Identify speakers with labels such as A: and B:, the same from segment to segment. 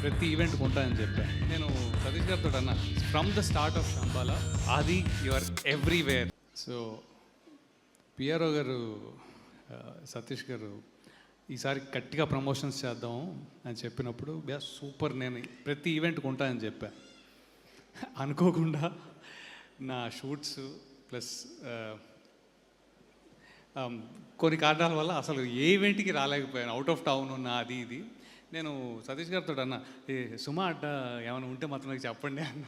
A: ప్రతి ఈవెంట్కి ఉంటానని చెప్పాను. నేను సతీష్ గారితో అన్నా, from the start of Shambala Aadi your everywhere. So PRO గారు సతీష్ గారు ఈసారి గట్టిగా ప్రమోషన్స్ చేద్దాం అని చెప్పినప్పుడు సూపర్, నేను ప్రతి ఈవెంట్కి ఉంటానని చెప్పాను. అనుకోకుండా నా షూట్స్ ప్లస్ కొన్ని కారణాల వల్ల అసలు ఏ ఈవెంట్కి రాలేకపోయాను. అవుట్ ఆఫ్ టౌన్ ఉన్న అది ఇది. నేను సతీష్ గారితో అన్న, సుమా అడ్డ ఏమైనా ఉంటే మాత్రం నాకు చెప్పండి అన్న.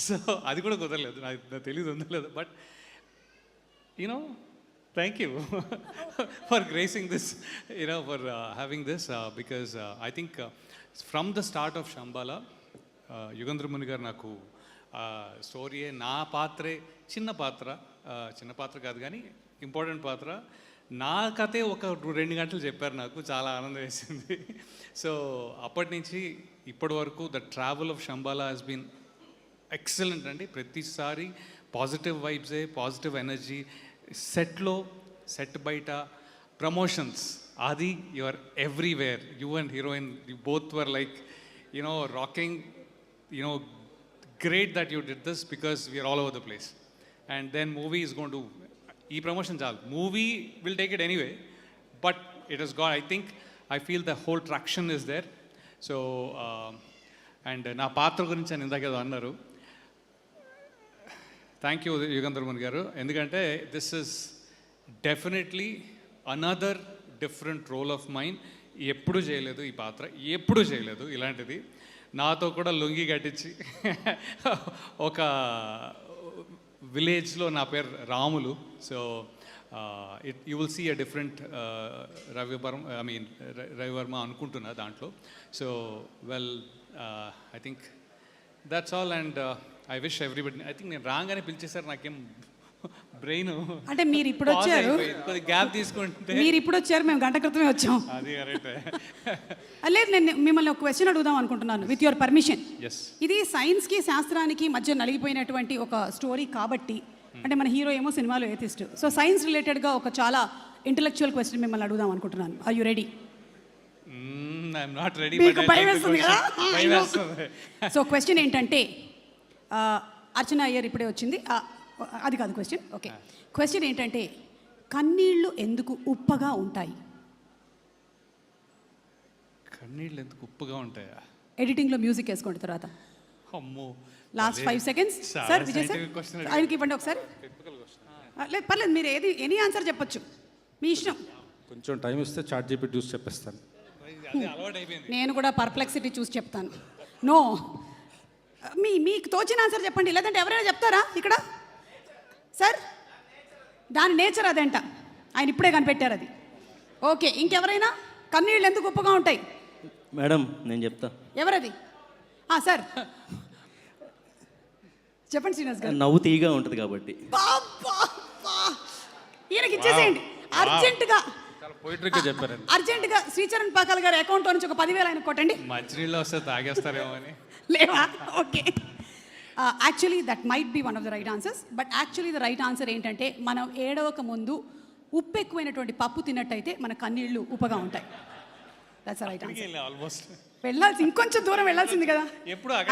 A: సో అది కూడా కుదరలేదు, నాకు తెలియదు ఉందో లేదు. But you know, thank you for gracing this, you know, for having this, because I think from the start of Shambala Yugandhar Muni గారు నాకు స్టోరీయే, నా పాత్రే, చిన్న పాత్ర కాదు కానీ ఇంపార్టెంట్ పాత్ర, నా కథే ఒక 2 గంటలు చెప్పారు. నాకు చాలా ఆనందం వేసింది. సో అప్పటి నుంచి ఇప్పటి వరకు the travel of Shambala has been excellent అండి. ప్రతిసారి పాజిటివ్ వైబ్సే, పాజిటివ్ ఎనర్జీ. సెట్ బయట ప్రమోషన్స్, అది your everywhere. You and heroine, you both were like, you know, rocking. You know, great that you did this because we are all over the place. And then movie is going to, ee promotion chalu, movie will take it anyway, but it has got, I feel the whole traction is there. So and na paatra gurinchi ani indake annaru. Thank you Yugandhar Muni garu, endukante this is definitely another different role of mine. ఎప్పుడు చేయలేదు ఈ పాత్ర, ఎప్పుడు చేయలేదు ఇలాంటిది. నాతో కూడా లొంగి కట్టించి ఒక విలేజ్లో, నా పేరు Ramulu. So you will see a different Ravivarma అనుకుంటున్నా దాంట్లో. So well, I think that's all. And I wish everybody, I think నేను రాగానే పిలిచేసారు, నాకేం బ్రెయిన్
B: అంటే మీరు ఇప్పుడు వచ్చారు,
A: గ్యాప్ తీసుకుంటే
B: మీరు ఇప్పుడు వచ్చారు, మేము గంట క్రితమే వచ్చాం.
A: అది కరెక్ట్.
B: లేదు, నేను మిమ్మల్ని ఒక క్వశ్చన్ అడుగుదాం అనుకుంటున్నాను, విత్ యువర్ పర్మిషన్.
A: ఎస్.
B: ఇది సైన్స్కి శాస్త్రానికి మధ్య నలిగిపోయినటువంటి ఒక స్టోరీ కాబట్టి, అంటే మన హీరో ఏమో సినిమాలో ఏథిస్ట్, సో సైన్స్ రిలేటెడ్గా ఒక చాలా ఇంటెలెక్చువల్ క్వశ్చన్ మిమ్మల్ని అడుగుదాం అనుకుంటున్నాను. Are you ready?
A: I'm not ready.
B: So question ఏంటంటే, అర్చన అయ్యర్ ఇప్పుడే వచ్చింది, అది కాదు క్వశ్చన్. ఓకే, క్వశ్చన్ ఏంటంటే, కన్నీళ్ళు ఎందుకు ఉప్పగా ఉంటాయి?
A: కన్నీళ్ళు ఎందుకు ఉప్పుగా ఉంటాయా?
B: ఎడిటింగ్లో మ్యూజిక్ వేసుకోండి తర్వాత.
A: అమ్మో,
B: last 5 seconds. Sir Vijay sir, ఆయనకి ఇవ్వండి ఒకసారి. లేదు పర్లేదు, మీరు ఎనీ ఆన్సర్ చెప్పొచ్చు, మీ ఇష్టం.
C: కొంచెం టైం ఇస్తే చాట్ జీపీటీ చూసి చెప్పేస్తాను.
B: నేను కూడా పర్ప్లెక్సిటీ చూసి చెప్తాను. నో, మీకు తోచిన ఆన్సర్ చెప్పండి, లేదంటే ఎవరైనా చెప్తారా ఇక్కడ? సార్, దాని నేచర్ అదంట, ఆయన ఇప్పుడే కనిపెట్టారు అది. ఓకే, ఇంకెవరైనా? కన్నీళ్ళు ఎందుకు ఉప్పుగా ఉంటాయి?
D: మేడం నేను చెప్తా.
B: ఎవరది? సార్ చెప్పండి శ్రీనివాస్ గారు.
D: నవ్వు తీగా ఉంటుంది కాబట్టి.
B: ఈయనకి ఇచ్చేసేయండి అర్జెంటుగా.
A: చెప్పారండి
B: అర్జెంటుగా శ్రీచరణ్ పాకాల గారి అకౌంట్లో నుంచి ఒక 10,000 ఆయన కొట్టండి.
A: మంచినీళ్ళు వస్తే తాగేస్తారేమో అని.
B: లేవా? Okay, actually that might be one of the right answers. But actually the right answer ఏంటంటే, మనం ఏడవక ముందు ఉప్పు ఎక్కువైనటువంటి పప్పు తిన్నట్టయితే మన కన్నీళ్ళు ఉప్పగా ఉంటాయి. That's right answer.
A: ఆల్మోస్ట్
B: వెళ్ళాల్సి, ఇంకొంచెం దూరం వెళ్ళాల్సింది కదా.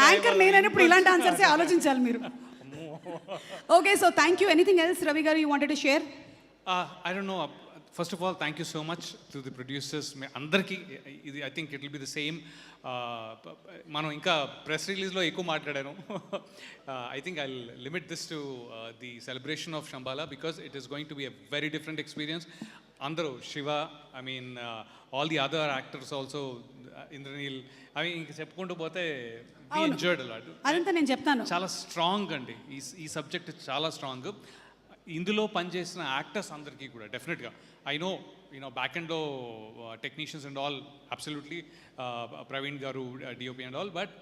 B: యాంకర్ నేనైనప్పుడు ఇలాంటి ఆన్సర్సే ఆలోచించాలి మీరు. Okay, so thank you. Anything else Ravi గారు you wanted to share?
A: I don't know. First of all, thank you so much to the producers. అందరికీ ఇది, I think it will be the same. మనం ఇంకా press రిలీజ్లో ఎక్కువ మాట్లాడాను. I think I'll limit this to the celebration of Shambhala because it is going to be a very different experience. అందరూ, Shiva, I mean all the other actors also, Indraneel, I mean ఇంకా చెప్పుకుంటూ పోతే we enjoyed a lot.
B: అదంతా నేను చెప్తాను.
A: చాలా strong అండి ఈ సబ్జెక్ట్, చాలా స్ట్రాంగ్. ఇందులో పనిచేసిన యాక్టర్స్ అందరికీ కూడా డెఫినెట్గా, ఐ నో యూనో బ్యాక్ ఎండ్లో technicians and all, absolutely Praveen గారు, డిఓపి అండ్ ఆల్, బట్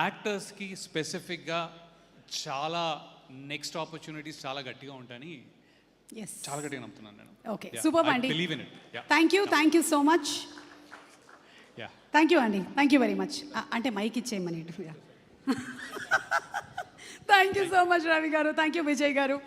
A: యాక్టర్స్కి స్పెసిఫిక్గా చాలా నెక్స్ట్ ఆపర్చునిటీస్ చాలా గట్టిగా ఉంటాయని చాలా గట్టిగా నమ్ముతున్నాను నేను.
B: ఓకే, సూపర్ అండి.
A: Believe in it.
B: Thank you so much. Thank you అండి, థ్యాంక్ యూ వెరీ మచ్. అంటే మైక్ ఇచ్చేయమని. Thank you so much Ravi గారు, థ్యాంక్ యూ విజయ్ గారు.